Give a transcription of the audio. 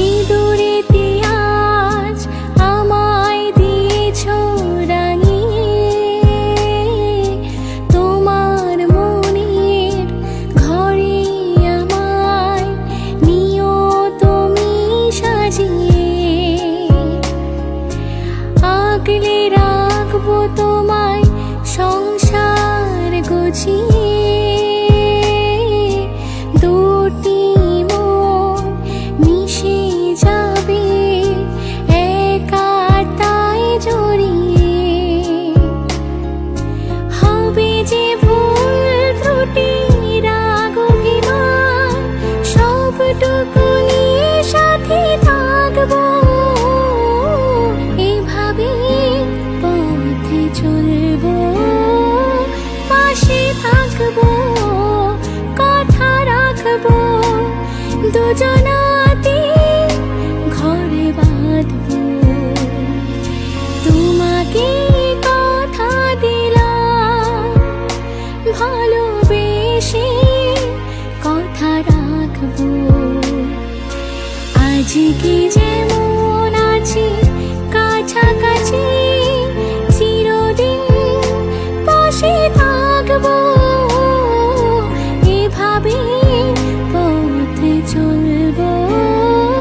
সিঁদুরেতে আজ আমায় দিয়েছ রাঙিয়ে, তোমার মনের ঘরে আমায় নিও তুমি সাজিয়ে। আগলে রাখবো তোমায় সংসার গুছিয়ে, দুটি মন মিশে যাবে একাটায় জড়িয়ে। হবে যে ভুল ত্রুটি রাগ অভিমান সবটুকু নিয়ে সাথে থাকবো, এভাবে পথে চলবো, পাশে থাকবো, কথা রাখবো, দুজনাতে ঘরে বাঁধবো। তোমাকে কথা দিলাম ভালোবেসে কথা রাখবো, আজকে যেমন আছি